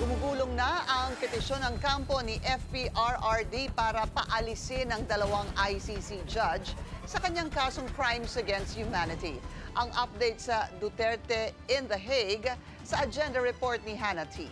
Gumugulong na ang petisyon ng kampo ni FPRRD para paalisin ang dalawang ICC judge sa kanyang kasong crimes against humanity. Ang update sa Duterte in The Hague sa agenda report ni Hannah T.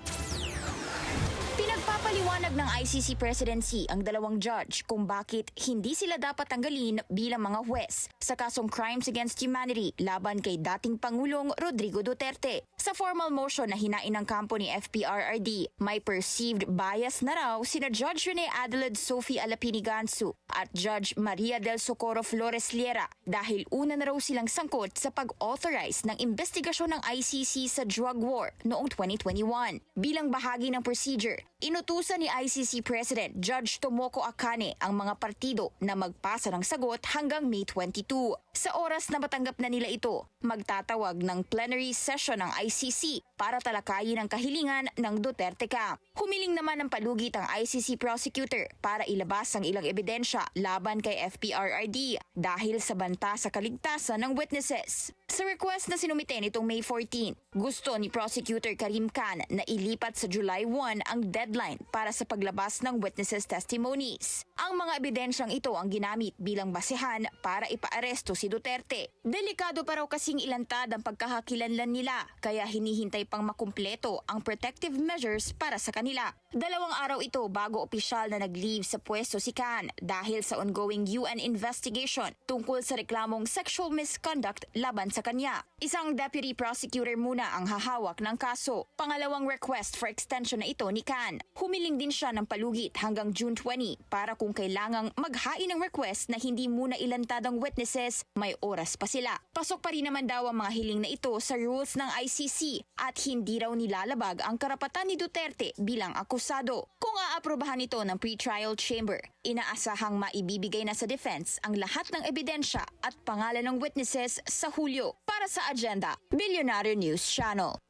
Pinagpapaliwanag ng ICC presidency ang dalawang judge kung bakit hindi sila dapat tanggalin bilang mga huwes sa kasong crimes against humanity laban kay dating Pangulong Rodrigo Duterte. Sa formal motion na hinain ng kampo ni FPRRD, may perceived bias na raw sina Judge Rene Adelaide Sophie Alapini Gansu at Judge Maria del Socorro Flores Liera dahil una na raw silang sangkot sa pag-authorize ng investigasyon ng ICC sa drug war noong 2021. Bilang bahagi ng procedure, inutusan ni ICC President Judge Tomoko Akane ang mga partido na magpasa ng sagot hanggang May 22. Sa oras na matanggap na nila ito, magtatawag ng plenary session ng ICC para talakayin ang kahilingan ng Duterte camp. Humiling naman ng palugit ang ICC prosecutor para ilabas ang ilang ebidensya laban kay FPRRD dahil sa banta sa kaligtasan ng witnesses. Sa request na sinumite nitong May 14, gusto ni Prosecutor Karim Khan na ilipat sa July 1 ang deadline para sa paglabas ng witnesses' testimonies. Ang mga ebidensyang ito ang ginamit bilang basehan para ipaaresto si Duterte. Delikado pa raw kasing ilantad ang pagkakakilanlan nila kaya hinihintay pang makumpleto ang protective measures para sa kanila. 2 araw ito bago opisyal na nag-leave sa pwesto si Khan dahil sa ongoing UN investigation tungkol sa reklamong sexual misconduct laban sa kanya. Isang deputy prosecutor muna ang hahawak ng kaso. Pangalawang request for extension na ito ni Khan. Humiling din siya ng palugit hanggang June 20 para kung kailangang maghain ng request na hindi muna ilantad ang witnesses, may oras pa sila. Pasok pa rin naman daw ang mga hiling na ito sa rules ng ICC at hindi raw nilalabag ang karapatan ni Duterte bilang akusado. Kung aaprobahan ito ng pre-trial chamber, inaasahang maibibigay na sa defense ang lahat ng ebidensya at pangalan ng witnesses sa Hulyo. Para sa agenda, Billionaire News Channel.